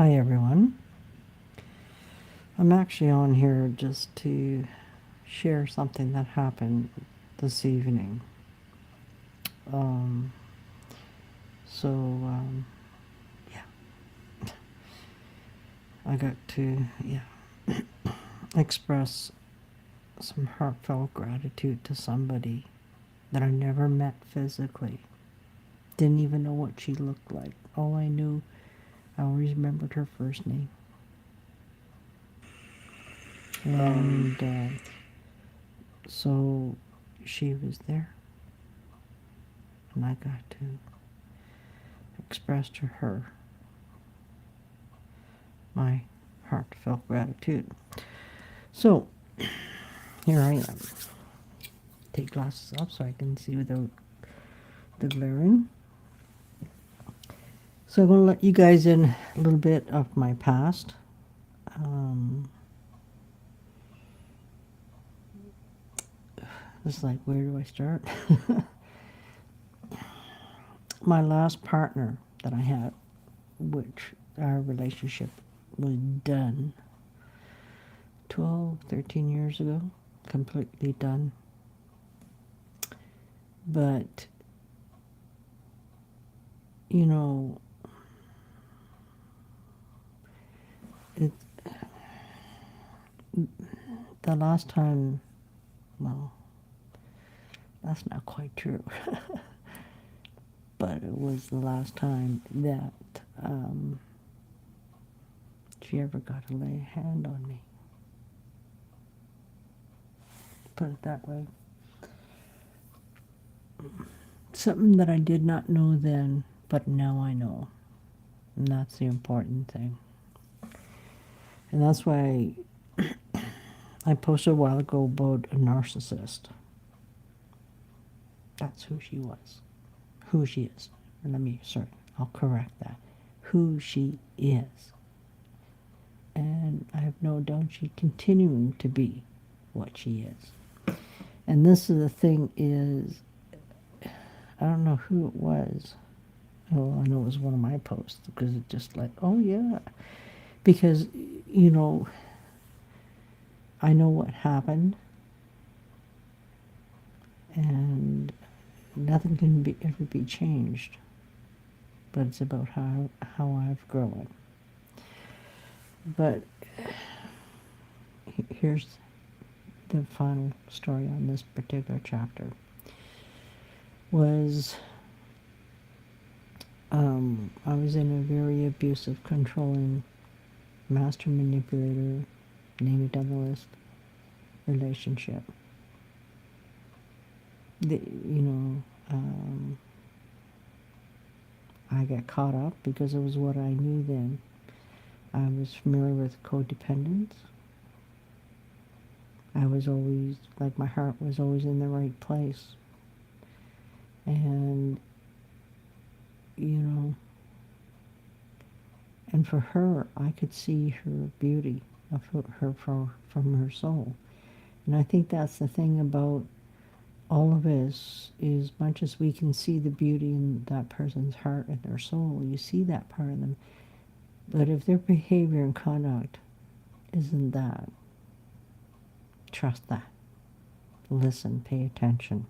Hi everyone. I'm actually on here just to share something that happened this evening. Um, so, yeah, I got to express some heartfelt gratitude to somebody that I never met physically. Didn't even know what she looked like. All I knew, I always remembered her first name. And so she was there, and I got to express to her my heartfelt gratitude. So here I am. Take glasses off so I can see without the glaring. So I'm going to let you guys in a little bit of my past. It's like, where do I start? My last partner that I had, which our relationship was done 12, 13 years ago, completely done. But, you know, it, the last time, well, that's not quite true. But it was the last time that she ever got to lay a hand on me. Put it that way. Something that I did not know then, but now I know. And that's the important thing. And that's why I posted a while ago about a narcissist. That's who she was. Who she is. I'll correct that. Who she is. And I have no doubt she's continuing to be what she is. And this is the thing is, I don't know who it was. Oh, I know it was one of my posts because it just like, oh yeah. Because, you know, I know what happened and nothing can ever be changed. But it's about how I've grown. But here's the final story on this particular chapter. Was I was in a very abusive, controlling, master manipulator, name it on the list, relationship. I got caught up because it was what I knew then. I was familiar with codependence. I was always, like, my heart was always in the right place. And, and for her, I could see her beauty of her from her soul. And I think that's the thing about all of us, is much as we can see the beauty in that person's heart and their soul, you see that part of them. But if their behavior and conduct isn't that, trust that. Listen, pay attention.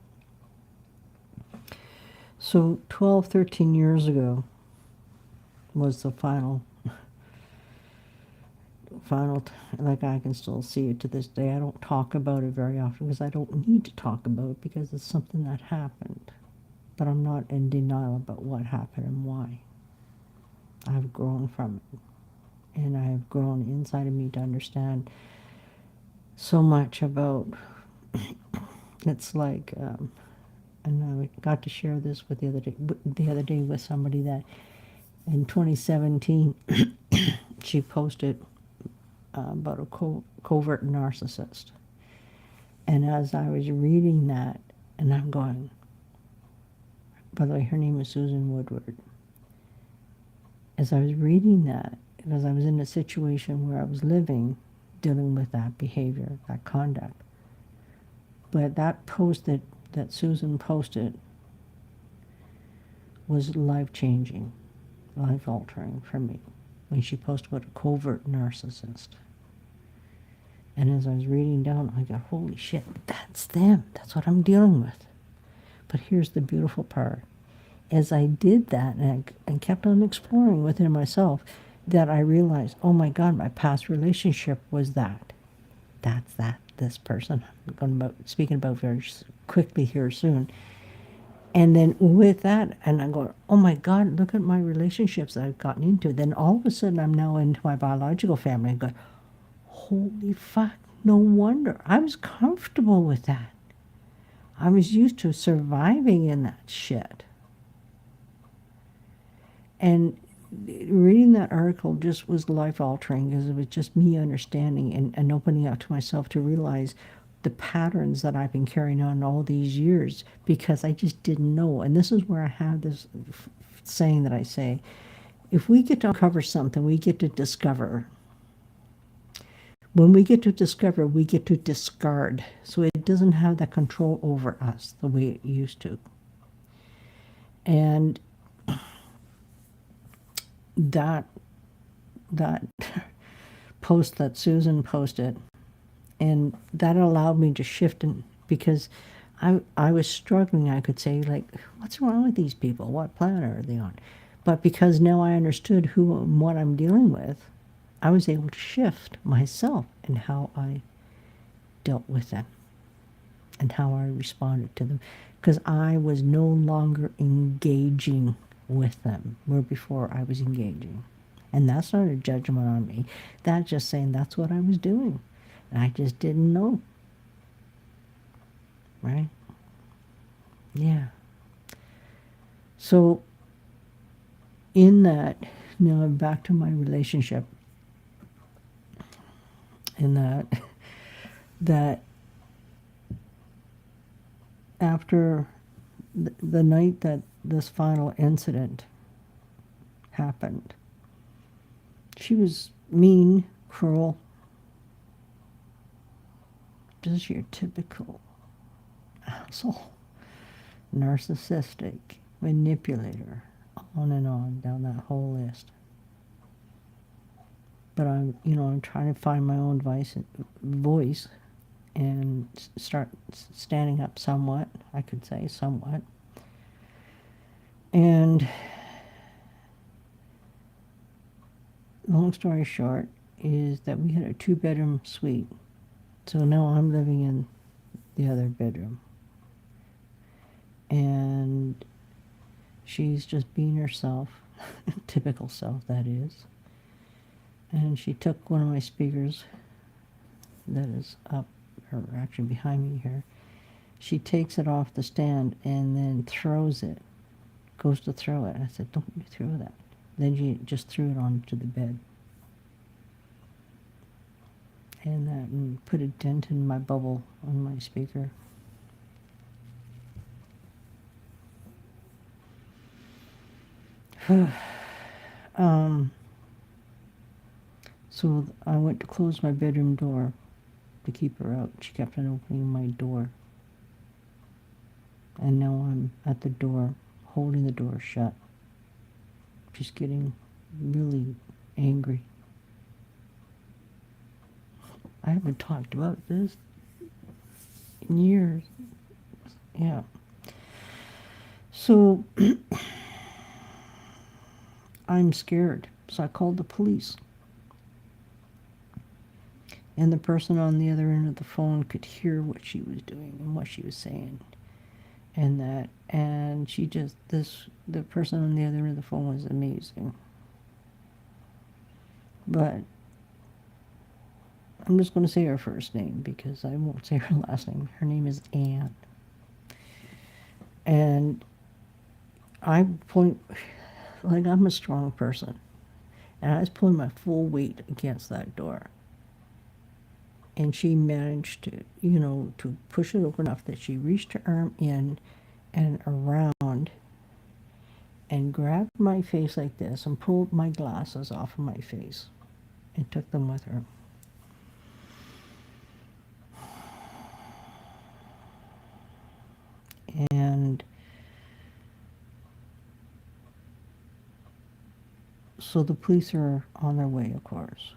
So 12, 13 years ago was the final, like, I can still see it to this day. I don't talk about it very often because I don't need to talk about it because it's something that happened. But I'm not in denial about what happened and why. I've grown from it. And I have grown inside of me to understand so much about, it's like, and I got to share this with the other day with somebody that in 2017 she posted about a covert narcissist. And as I was reading that, and I'm going, by the way, her name is Susan Woodward. As I was reading that, because I was in a situation where I was living, dealing with that behavior, that conduct. But that post that Susan posted was life-changing, life-altering for me. when she posted about a covert narcissist. And as I was reading down, I got, holy shit, that's them. That's what I'm dealing with. But here's the beautiful part. As I did that and kept on exploring within myself, that I realized, oh my God, my past relationship was that. That's this person. I'm going about speaking about very quickly here soon. And then with that, and I go, oh my God, look at my relationships that I've gotten into. Then all of a sudden, I'm now into my biological family and go, holy fuck, no wonder. I was comfortable with that. I was used to surviving in that shit. And reading that article just was life-altering because it was just me understanding and opening up to myself to realize the patterns that I've been carrying on all these years because I just didn't know. And this is where I have this saying that I say, if we get to uncover something, we get to discover. When we get to discover, we get to discard. So it doesn't have that control over us the way it used to. And that post that Susan posted, and that allowed me to shift, because I was struggling. I could say, like, what's wrong with these people? What planet are they on? But because now I understood who and what I'm dealing with, I was able to shift myself in how I dealt with them and how I responded to them, because I was no longer engaging with them, where before I was engaging. And that's not a judgment on me. That's just saying that's what I was doing. And I just didn't know. Right? Yeah. So in that, now back to my relationship, in that after the night that this final incident happened, she was mean, cruel, just your typical asshole, narcissistic, manipulator, on and on down that whole list. But I'm trying to find my own voice and start standing up somewhat, I could say somewhat. And long story short is that we had a 2-bedroom suite. So now I'm living in the other bedroom. And she's just being herself, typical self, that is. And she took one of my speakers that is up, or actually behind me here. She takes it off the stand and then throws it, goes to throw it. I said, don't you throw that. Then she just threw it onto the bed. And that put a dent in my bubble on my speaker. So I went to close my bedroom door to keep her out. She kept on opening my door. And now I'm at the door, holding the door shut. She's getting really angry. I haven't talked about this in years. Yeah. So I'm scared. So I called the police. And the person on the other end of the phone could hear what she was doing and what she was saying. And she just, the person on the other end of the phone was amazing. But I'm just going to say her first name because I won't say her last name. Her name is Anne. And I'm a strong person. And I was pulling my full weight against that door. And she managed to, to push it open enough that she reached her arm in and around and grabbed my face like this and pulled my glasses off of my face and took them with her. And So the police are on their way, of course.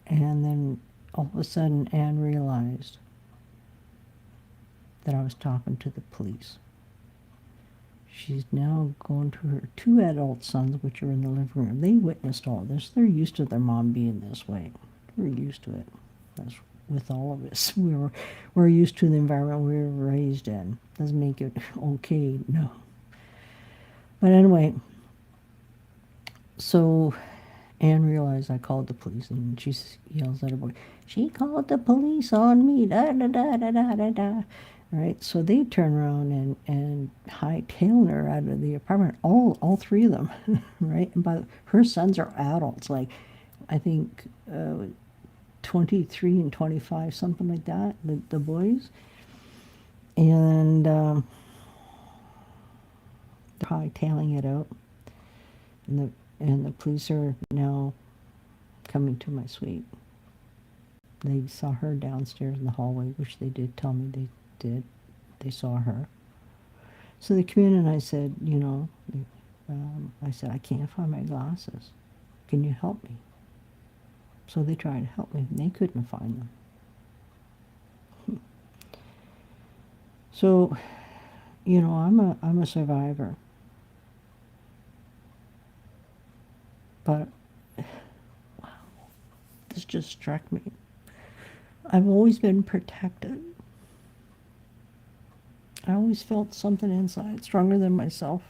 And then all of a sudden, Anne realized that I was talking to the police. She's now going to her two adult sons, which are in the living room. They witnessed all this. They're used to their mom being this way. We're used to it. That's with all of us. We're used to the environment we were raised in. Doesn't make it okay, no. But anyway, so Anne realized I called the police, and she yells at her boy, "She called the police on me, da da da da da da da." Right? So they turn around and hightail her out of the apartment, all three of them, right? And her sons are adults, like I think 23 and 25, something like that, the boys. And they're hightailing it out. And the police are now coming to my suite. They saw her downstairs in the hallway, which they did tell me they did. They saw her. So they came in and I said, I said, "I can't find my glasses. Can you help me?" So they tried to help me, and they couldn't find them. So, I'm a survivor. But, wow, this just struck me. I've always been protected. I always felt something inside stronger than myself.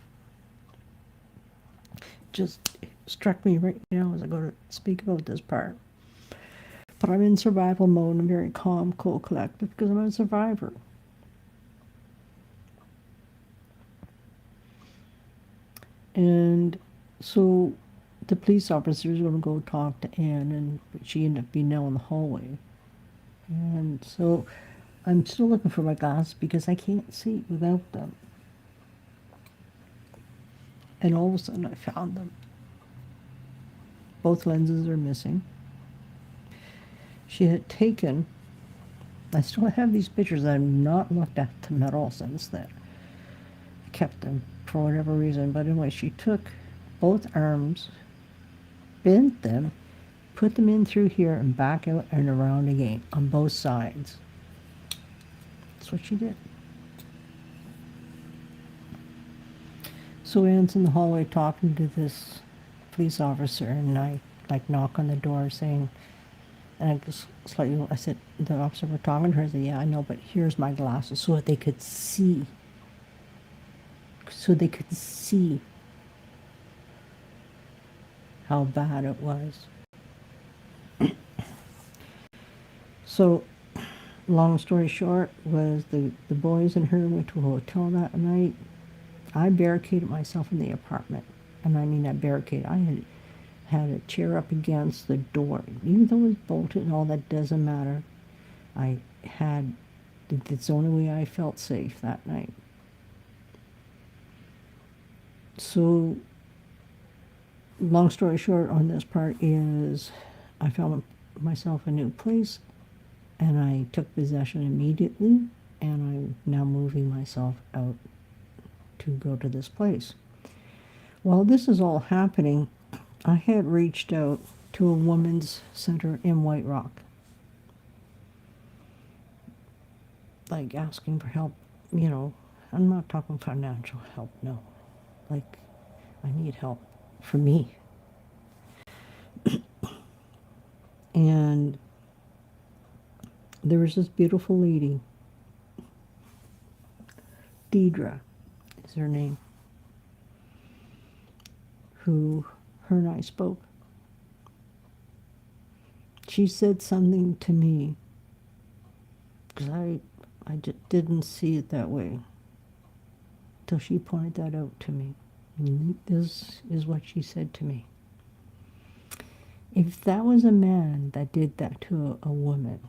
Just struck me right now as I go to speak about this part. But I'm in survival mode and very calm, cool, collected because I'm a survivor. And so the police officer was going to go talk to Anne, and she ended up being now in the hallway. And so I'm still looking for my glasses because I can't see without them. And all of a sudden I found them. Both lenses are missing. She had taken, I still have these pictures. I've not looked at them at all since then. I kept them for whatever reason. But anyway, she took both arms, bent them, put them in through here and back out and around again on both sides. That's what she did. So Anne's in the hallway talking to this police officer, and I knock on the door saying, and I just slightly, I said, the officer were talking to her, I said, "Yeah, I know, but here's my glasses," so that they could see. So they could see how bad it was. So, long story short, was the boys and her went to a hotel that night. I barricaded myself in the apartment. And I mean, I had a chair up against the door. Even though it was bolted and all, that doesn't matter. It's the only way I felt safe that night. So, long story short on this part is I found myself a new place, and I took possession immediately, and I'm now moving myself out to go to this place. While this is all happening, I had reached out to a women's center in White Rock, like asking for help. I'm not talking financial help, no. Like, I need help for me. And there was this beautiful lady, Deidre is her name, her and I spoke. She said something to me, because I just didn't see it that way, till she pointed that out to me. And this is what she said to me. If that was a man that did that to a woman,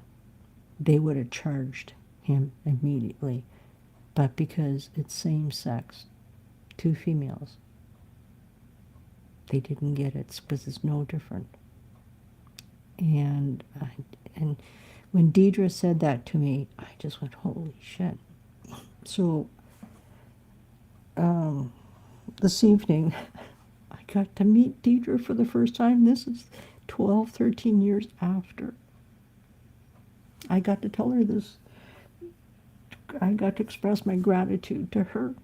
they would have charged him immediately. But because it's same sex, two females, they didn't get it because it's no different. And when Deidre said that to me, I just went, holy shit. So this evening, I got to meet Deidre for the first time. This is 12, 13 years after. I got to tell her this. I got to express my gratitude to her.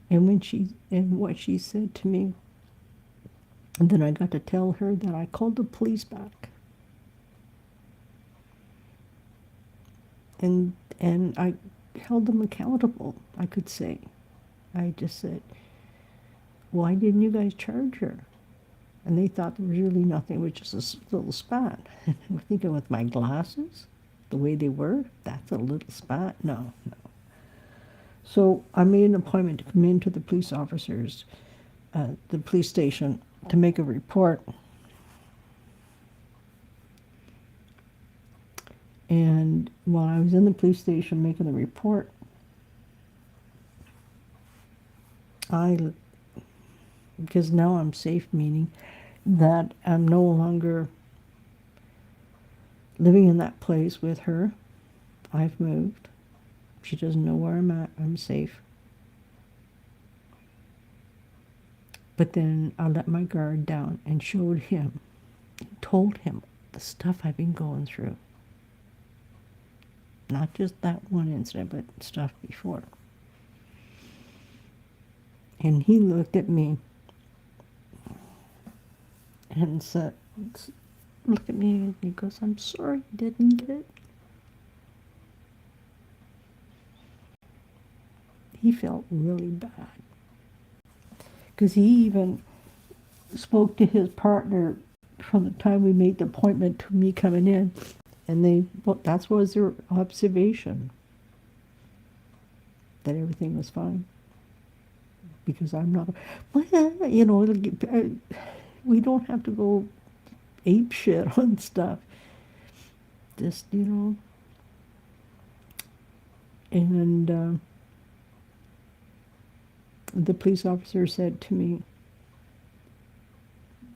And what she said to me. And then I got to tell her that I called the police back. And I held them accountable, I could say. I just said, why didn't you guys charge her? And they thought there was really nothing, it was just a little spat. I'm thinking with my glasses, the way they were, that's a little spat? No. So I made an appointment to come into the police officers, the police station, to make a report. And while I was in the police station making the report, because now I'm safe, meaning that I'm no longer living in that place with her. I've moved. She doesn't know where I'm at. I'm safe. But then I let my guard down and showed him, told him the stuff I've been going through. Not just that one incident, but stuff before. And he looked at me and said, looked at me and he goes, I'm sorry I didn't get it. He felt really bad. Because he even spoke to his partner from the time we made the appointment to me coming in. And that was their observation, that everything was fine. Because I'm not, you know, we don't have to go ape shit on stuff. Just, you know. And the police officer said to me,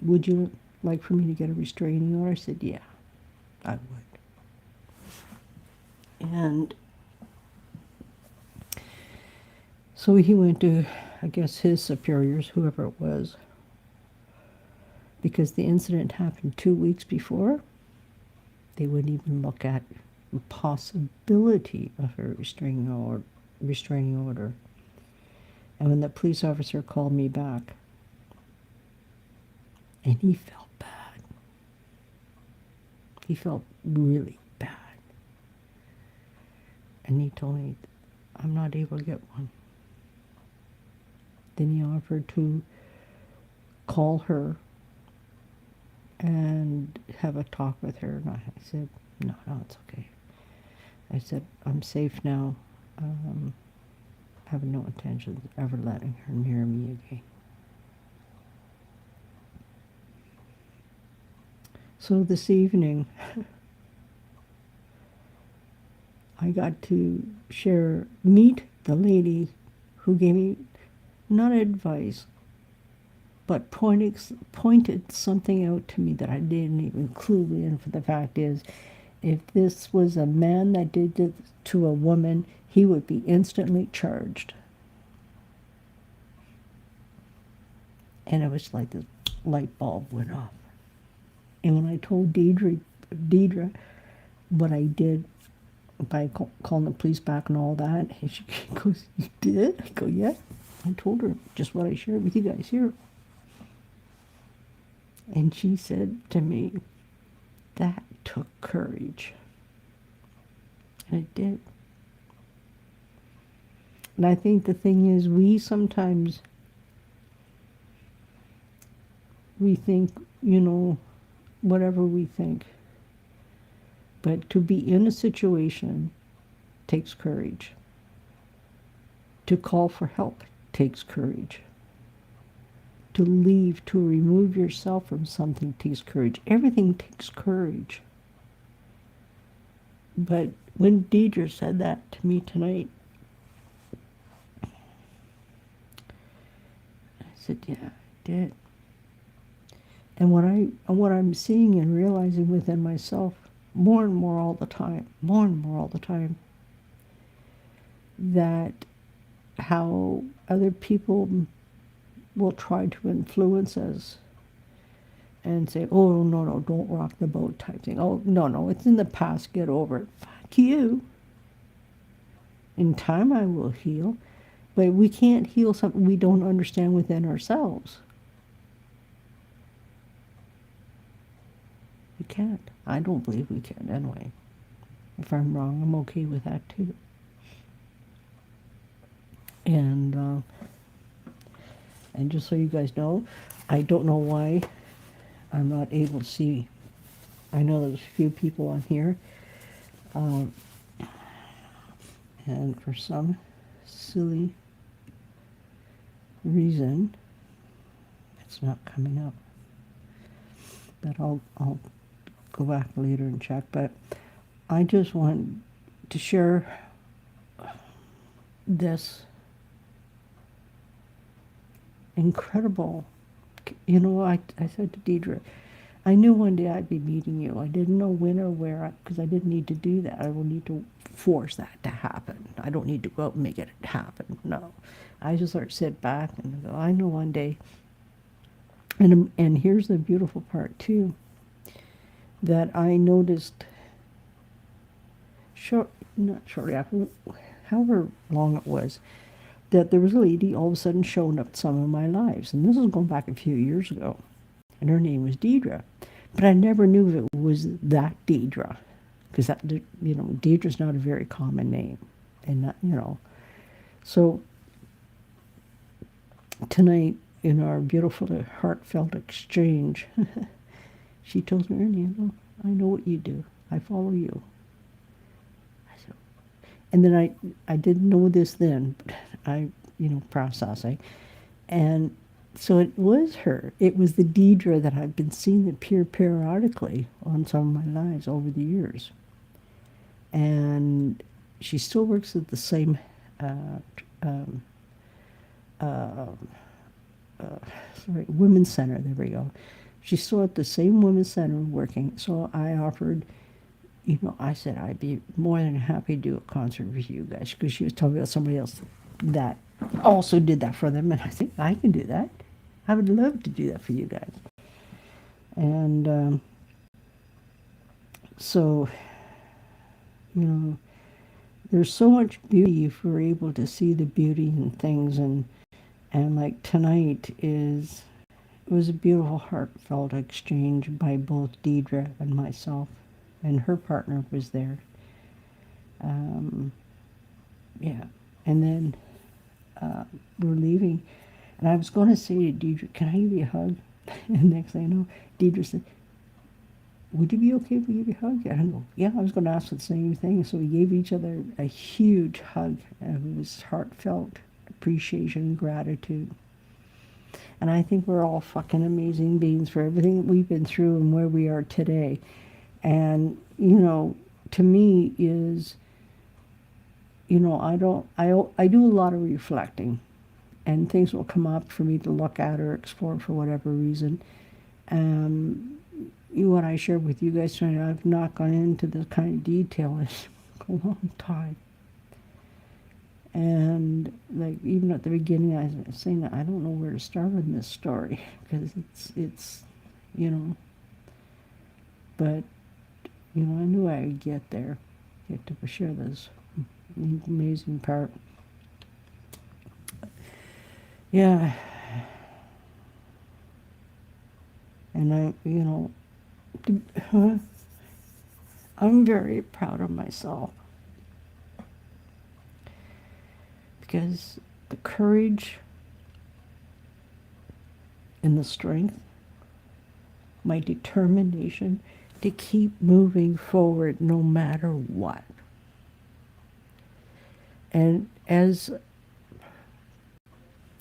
would you like for me to get a restraining order? I said, yeah, I would. And so he went to, I guess, his superiors, whoever it was, because the incident happened 2 weeks before. They wouldn't even look at the possibility of a restraining order. And when the police officer called me back, and he felt bad. He felt really bad. And he told me, I'm not able to get one. Then he offered to call her and have a talk with her. And I said, no, it's okay. I said, I'm safe now. I have no intention of ever letting her near me again. So this evening, I got to meet the lady who gave me, not advice, but pointed something out to me that I didn't even clue in. For the fact is, if this was a man that did this to a woman, he would be instantly charged. And it was like this light bulb went off. And when I told Deidre what I did by calling the police back and all that, and she goes, you did? I go, yeah. I told her just what I shared with you guys here. And she said to me, that took courage. And it did. And I think the thing is, we sometimes, we think, you know, whatever we think. But to be in a situation takes courage. To call for help takes courage. To leave, to remove yourself from something takes courage. Everything takes courage. But when Deidre said that to me tonight, I said, yeah, I did. And what I'm seeing and realizing within myself more and more all the time, that how other people will try to influence us and say, oh, no, no, don't rock the boat type thing. Oh, no, no, it's in the past, get over it. Fuck you. In time I will heal. But we can't heal something we don't understand within ourselves. We can't. I don't believe we can anyway. If I'm wrong, I'm okay with that too. And just so you guys know, I don't know why I'm not able to see. I know there's a few people on here, and for some silly reason, it's not coming up. But I'll go back later and check. But I just want to share this incredible, I said to Deidre, I knew one day I'd be meeting you. I didn't know when or where, because I didn't need to do that. I don't need to force that to happen. I don't need to go out and make it happen. No. I just sort of sit back and go, I know one day. And here's the beautiful part, too, that I noticed, not shortly after, however long it was, that there was a lady all of a sudden showing up some of my lives. And this was going back a few years ago. And her name was Deidre. But I never knew if it was that Deidre. Because that, Deidre's not a very common name. And that, So tonight, in our beautiful, heartfelt exchange, she tells me, Ernie, I know what you do. I follow you. And then I didn't know this then, but processing. And so it was her. It was the Deidre that I've been seeing that appear periodically on some of my lives over the years. And she still works at the same women's center. There we go. She's still at the same women's center working. So I offered, I said I'd be more than happy to do a concert with you guys, because she was telling me about somebody else that also did that for them, and I think I can do that. I would love to do that for you guys. And so, there's so much beauty if we're able to see the beauty in things, and like tonight it was a beautiful, heartfelt exchange by both Deidre and myself, and her partner was there. Yeah, and then we're leaving, and I was going to say to Deidre, can I give you a hug? And next thing I know, Deidre said, would you be okay if we give you a hug? And I go, yeah, I was going to ask the same thing. So we gave each other a huge hug, and it was heartfelt appreciation, gratitude. And I think we're all fucking amazing beings for everything that we've been through and where we are today. And, to me is, I do a lot of reflecting, and things will come up for me to look at or explore for whatever reason. What I shared with you guys tonight, I've not gone into this kind of detail in a long time. And like even at the beginning, I was saying that I don't know where to start in this story, because it's but I knew I would get there, get to share this amazing part. Yeah. And I'm very proud of myself, because the courage and the strength, my determination to keep moving forward no matter what. And as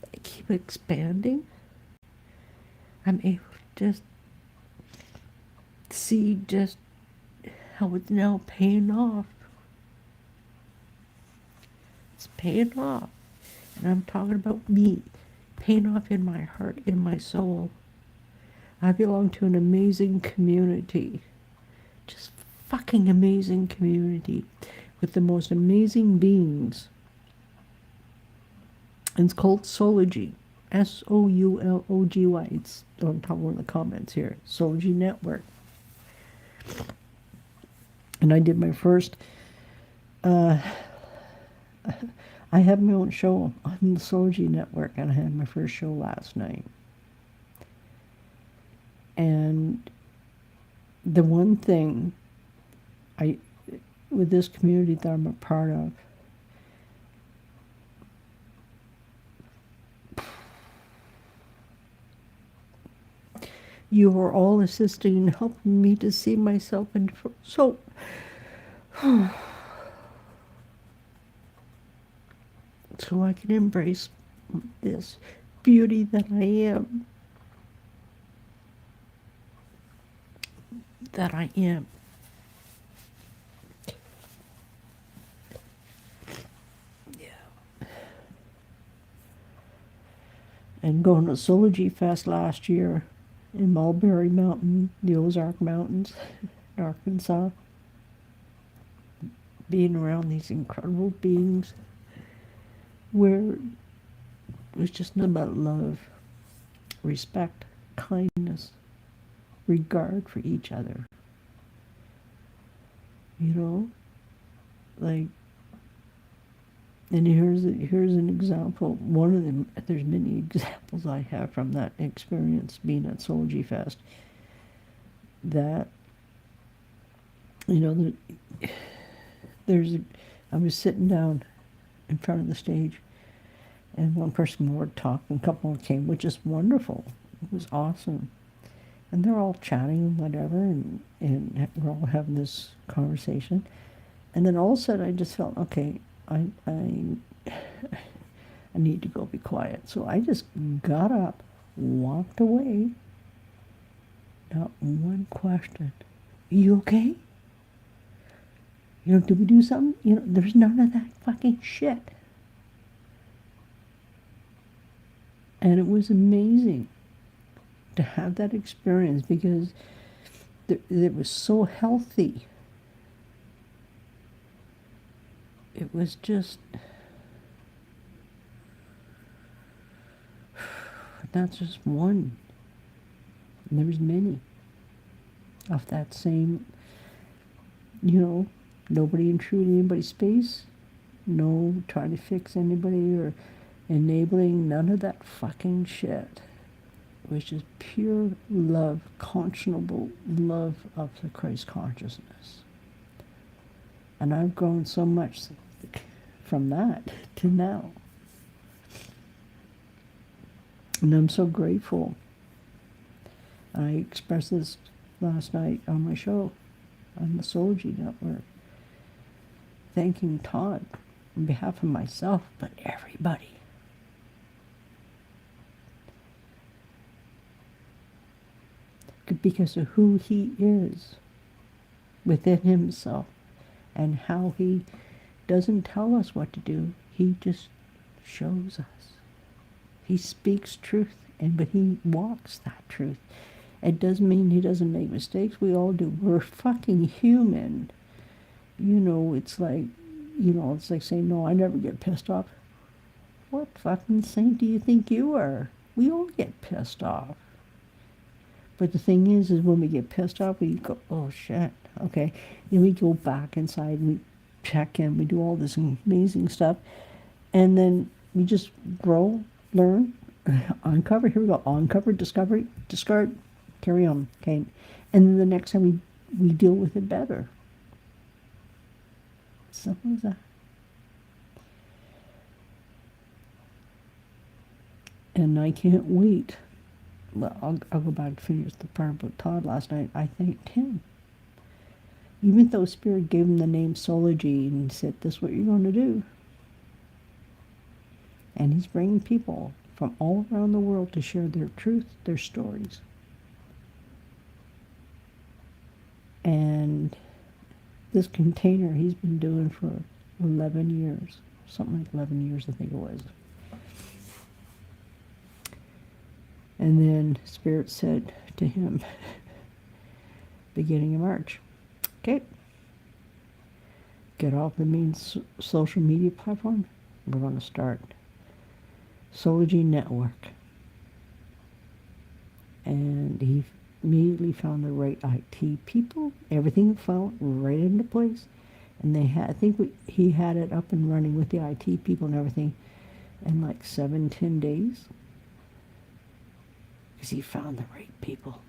I keep expanding, I'm able to just see just how it's now paying off. It's paying off. And I'm talking about me, paying off in my heart, in my soul. I belong to an amazing community. Just fucking amazing community with the most amazing beings. And it's called Soulogy. Soulogy. It's on top of one of the comments here. Soulogy Network. And I did my first, I have my own show on the Soulgy Network, and I had my first show last night. And the one thing with this community that I'm a part of, you are all assisting and helping me to see myself and so so I can embrace this beauty that I am. That I am. Yeah. And going to Soulogy Fest last year in Mulberry Mountain, the Ozark Mountains in Arkansas, being around these incredible beings where it was just nothing about love, respect, kindness, regard for each other. You know? Like, and here's an example. One of them, there's many examples I have from that experience being at Soulogy Fest. That, you know, I was sitting down in front of the stage, and one person more talked, and a couple more came, which is wonderful. It was awesome. And they're all chatting and whatever, and we're all having this conversation. And then all of a sudden I just felt, okay, I need to go be quiet. So I just got up, walked away. Not one question. You okay? You know, did we do something? You know, there's none of that fucking shit. And it was amazing to have that experience because it was so healthy. It was just, that's just one. And there's many of that same, you know, nobody intrude anybody's space, no trying to fix anybody or enabling, none of that fucking shit. It was just pure love, conscionable love of the Christ consciousness. And I've grown so much from that to now. And I'm so grateful. I expressed this last night on my show on the Soulogy Network, thanking Todd on behalf of myself, but everybody. Because of who he is within himself and how he doesn't tell us what to do. He just shows us. He speaks truth, but he walks that truth. It doesn't mean he doesn't make mistakes. We all do. We're fucking human. You know, it's like saying, no, I never get pissed off. What fucking saint do you think you are? We all get pissed off. But the thing is when we get pissed off, we go, oh shit, okay. Then we go back inside and we check in, we do all this amazing stuff. And then we just grow, learn, uncover, here we go, uncover, discovery, discard, carry on, okay. And then the next time we deal with it better. Simple as that. And I can't wait. Well, I'll go back to finish the part about Todd last night. I thanked him. Even though Spirit gave him the name Soulogy and said, this is what you're going to do. And he's bringing people from all around the world to share their truth, their stories. And this container he's been doing for 11 years. Something like 11 years, I think it was. And then Spirit said to him, beginning of March, okay, get off the main social media platform. We're going to start Soulogy Network. And he immediately found the right IT people. Everything fell right into place. And they had, I think he had it up and running with the IT people and everything in like 7-10 days. Because he found the right people.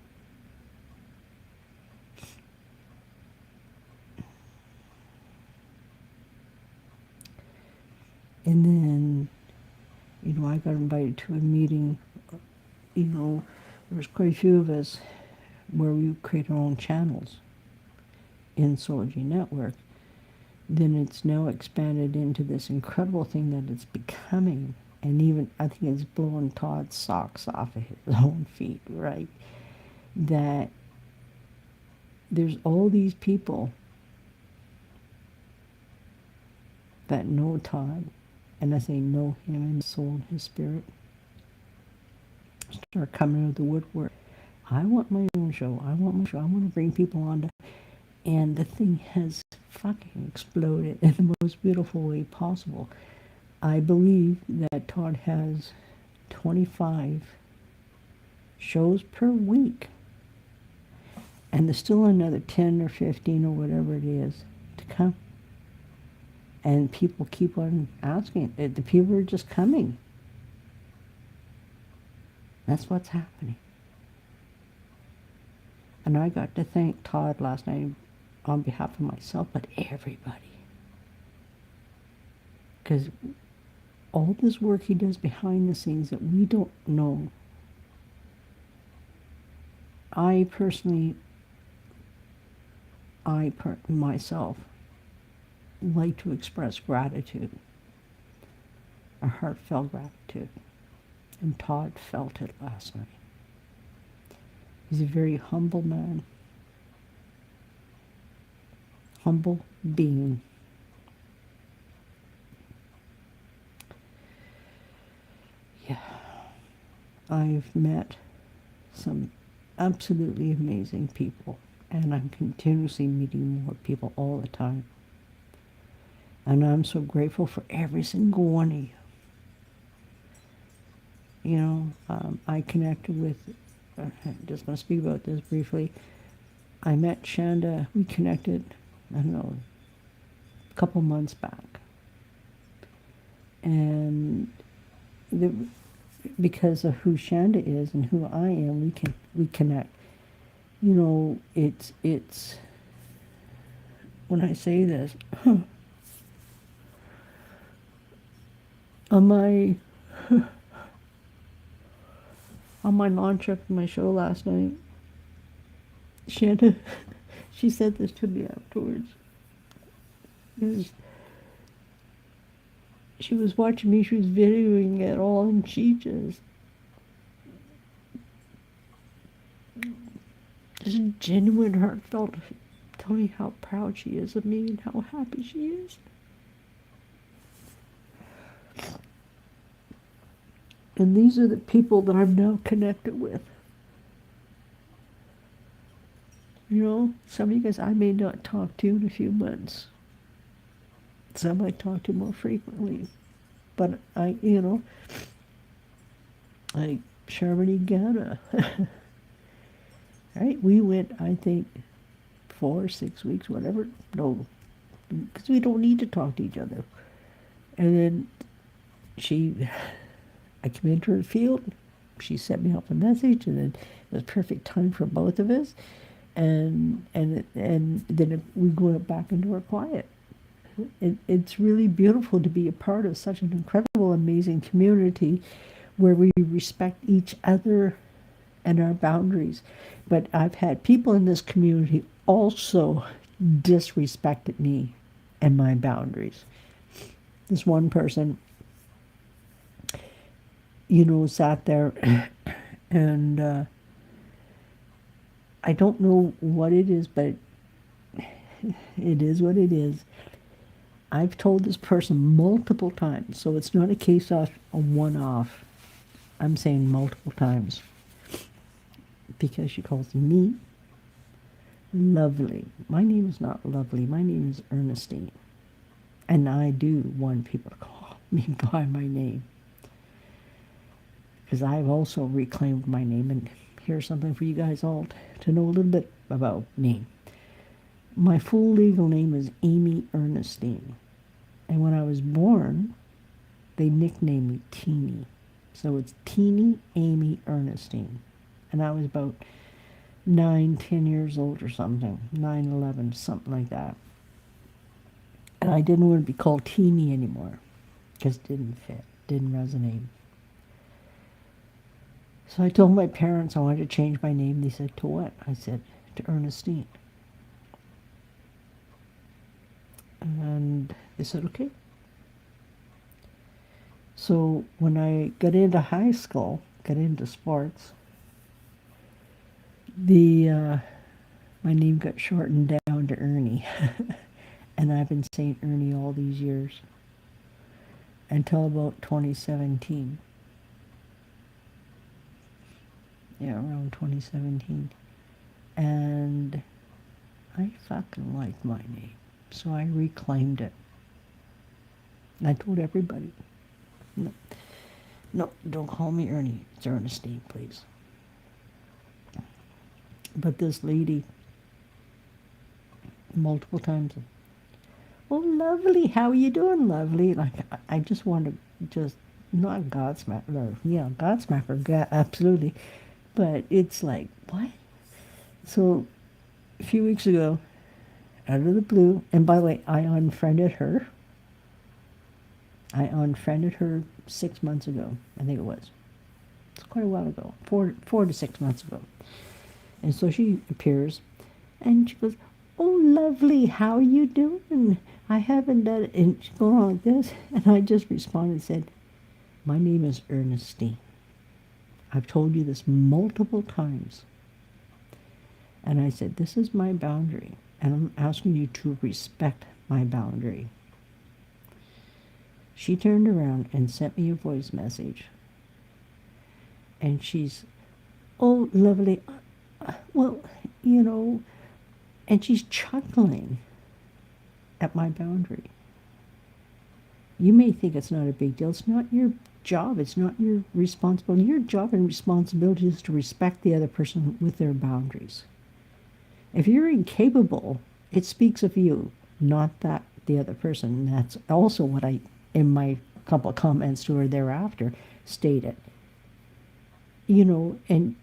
And then, I got invited to a meeting. There was quite a few of us where we create our own channels in Soulgy Network. Then it's now expanded into this incredible thing that it's becoming. And even, I think it's blowing Todd's socks off of his own feet, right? That there's all these people that know Todd, and as they know him in his soul and his spirit, start coming out of the woodwork. I want my own show. I want to bring people on to, and the thing has fucking exploded in the most beautiful way possible. I believe that Todd has 25 shows per week. And there's still another 10 or 15 or whatever it is to come. And people keep on asking. The people are just coming. That's what's happening. And I got to thank Todd last night on behalf of myself, but everybody. Because all this work he does behind the scenes that we don't know. Myself, like to express gratitude, a heartfelt gratitude. And Todd felt it last night. He's a very humble man. Humble being. Yeah. I've met some absolutely amazing people, and I'm continuously meeting more people all the time. And I'm so grateful for every single one of you. I connected with, I'm just going to speak about this briefly. I met Shanda, we connected, I don't know, a couple months back. And because of who Shanda is and who I am, we connect. It's when I say this, on my launch of my show last night, Shanda, she said this to me afterwards. She was watching me, she was videoing it all, and she just genuine, heartfelt, tell me how proud she is of me and how happy she is. And these are the people that I'm now connected with. Some of you guys I may not talk to in a few months. Some I talk to more frequently. But like Sharmini Gana. Right? We went, I think, 4 or 6 weeks, whatever. No, because we don't need to talk to each other. And then I came into her field, she sent me off a message, and then it was perfect time for both of us. And then we go back into our quiet. It's really beautiful to be a part of such an incredible, amazing community where we respect each other and our boundaries. But I've had people in this community also disrespected me and my boundaries. This one person, sat there and I don't know what it is, but it is what it is. I've told this person multiple times, so it's not a case of a one-off. I'm saying multiple times. Because she calls me lovely. My name is not lovely. My name is Ernestine. And I do want people to call me by my name. because I've also reclaimed my name. And here's something for you guys all to know a little bit about me. My full legal name is Amy Ernestine. And when I was born, they nicknamed me Teeny. So it's Teeny Amy Ernestine. And I was about 9, 10 years old or something. 9, 11, something like that. And I didn't want to be called Teeny anymore because it didn't fit, didn't resonate. So I told my parents I wanted to change my name. They said, to what? I said, to Ernestine. And they said, okay. So when I got into high school, got into sports, my name got shortened down to Ernie. And I've been saying Ernie all these years until about 2017. Yeah, around 2017. And I fucking like my name. So I reclaimed it. And I told everybody, no, don't call me Ernie. It's Ernestine, please. But this lady, multiple times, oh, lovely, how are you doing, lovely? Like, I just want to just, not Godsmack, or, yeah, Godsmacker, absolutely. But it's like, what? So, a few weeks ago, out of the blue, and by the way, I unfriended her. I unfriended her 6 months ago, I think it was. It's quite a while ago, 4 to 6 months ago. And so she appears, and she goes, oh, lovely, how are you doing? I haven't done it. And she's going on like this. And I just responded and said, my name is Ernestine. I've told you this multiple times. And I said, this is my boundary. And I'm asking you to respect my boundary. She turned around and sent me a voice message. And she's, oh, lovely, well, you know, and she's chuckling at my boundary. You may think it's not a big deal. It's not your job. It's not your responsibility. Your job and responsibility is to respect the other person with their boundaries. If you're incapable, it speaks of you, not that the other person. And that's also what I, in my couple of comments to her thereafter, stated. You know, and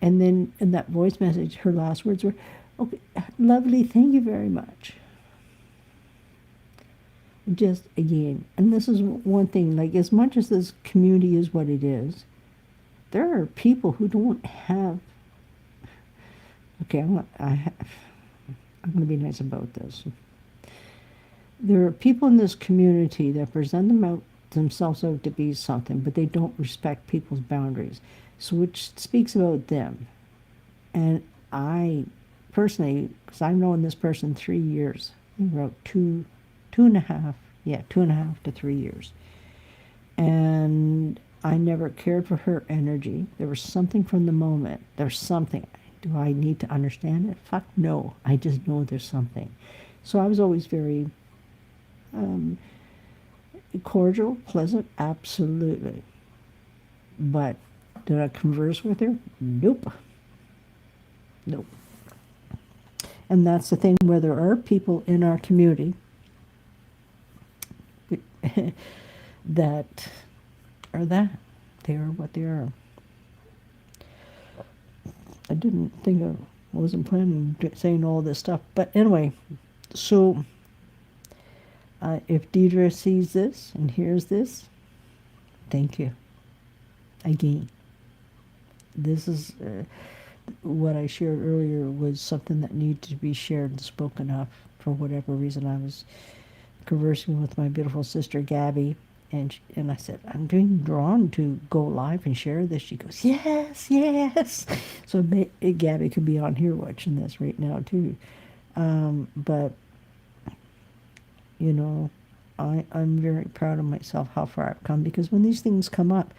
then in that voice message, her last words were, okay, lovely, thank you very much. Just again, and this is one thing, like as much as this community is what it is, there are people who don't have, okay, I'm going to be nice about this. There are people in this community that present themselves out to be something, but they don't respect people's boundaries. So which speaks about them. And I personally, because I've known this person 3 years, I think about 2.5 to 3 years. And I never cared for her energy. There was something from the moment. There's something. Do I need to understand it? Fuck no. I just know there's something. So I was always very cordial, pleasant, absolutely. But did I converse with her? Nope. Nope. And that's the thing, where there are people in our community that are that. They are what they are. I didn't think I wasn't planning on saying all this stuff. But anyway, so if Deidre sees this and hears this, thank you. Again, this is what I shared earlier was something that needed to be shared and spoken of. For whatever reason, I was conversing with my beautiful sister Gabby, and I said, I'm being drawn to go live and share this. She goes, yes, yes. So Gabby could be on here watching this right now too. But you know, I'm very proud of myself, how far I've come, because when these things come up,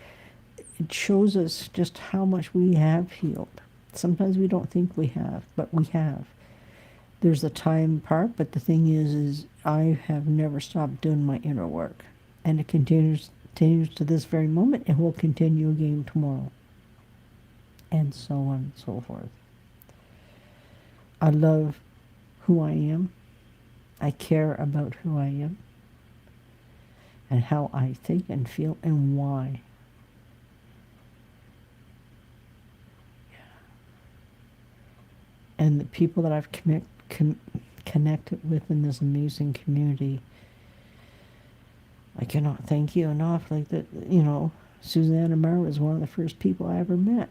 it shows us just how much we have healed. Sometimes we don't think we have, but we have. There's a time part, but the thing is I have never stopped doing my inner work, and it continues continues to this very moment and will continue again tomorrow. And so on and so forth. I love who I am. I care about who I am and how I think and feel and why. And the people that I've connected with in this amazing community, I cannot thank you enough. Like that, Suzanne Amar was one of the first people I ever met,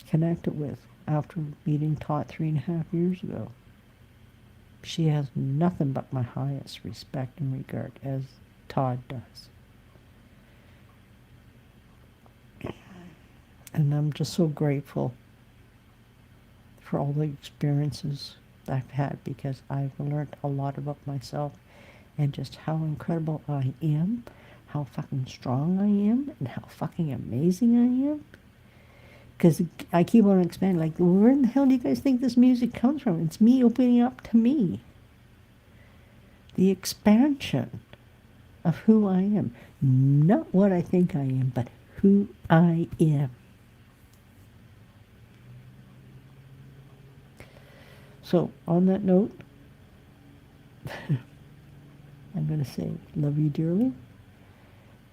connected with, after meeting Todd 3.5 years ago. She has nothing but my highest respect and regard, as Todd does. And I'm just so grateful for all the experiences I've had, because I've learned a lot about myself and just how incredible I am, how fucking strong I am, and how fucking amazing I am. Because I keep on expanding, like, where in the hell do you guys think this music comes from? It's me opening up to me. The expansion of who I am. Not what I think I am, but who I am. So, on that note, I'm going to say, love you dearly.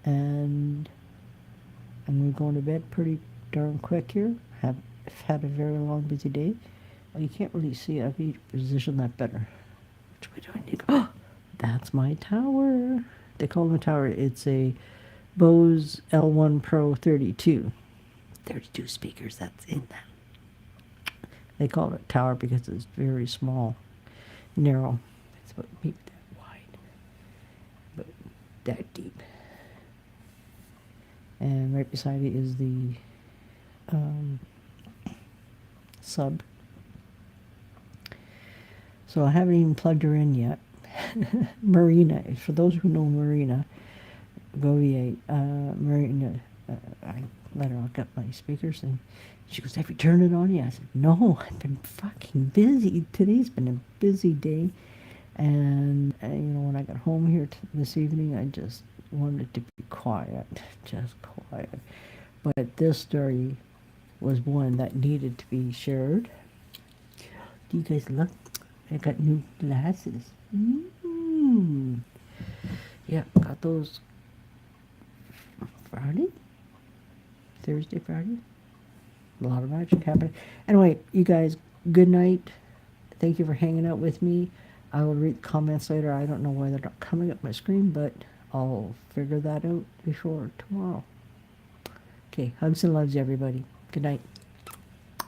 And I'm going to go to bed pretty darn quick here. I've had a very long, busy day. Well, you can't really see. I've need to position that better. Which way do I need to go? Oh, that's my tower. They call it a tower. It's a Bose L1 Pro 32. 32 speakers, that's in that. They call it a tower because it's very small, narrow. It's about maybe that wide, but that deep. And right beside it is the sub. So I haven't even plugged her in yet. Marina, for those who know Marina Govier, Marina, I let her look up my speakers and she goes, have you turned it on yet? I said, no, I've been fucking busy. Today's been a busy day. And, when I got home here this evening, I just wanted to be quiet, just quiet. But this story was one that needed to be shared. Do you guys look? I got new glasses. Yeah, got those Friday? Thursday, Friday? A lot of magic happening. Anyway, you guys, good night. Thank you for hanging out with me. I will read the comments later. I don't know why they're not coming up my screen, but I'll figure that out before tomorrow. Okay, hugs and loves, everybody. Good night.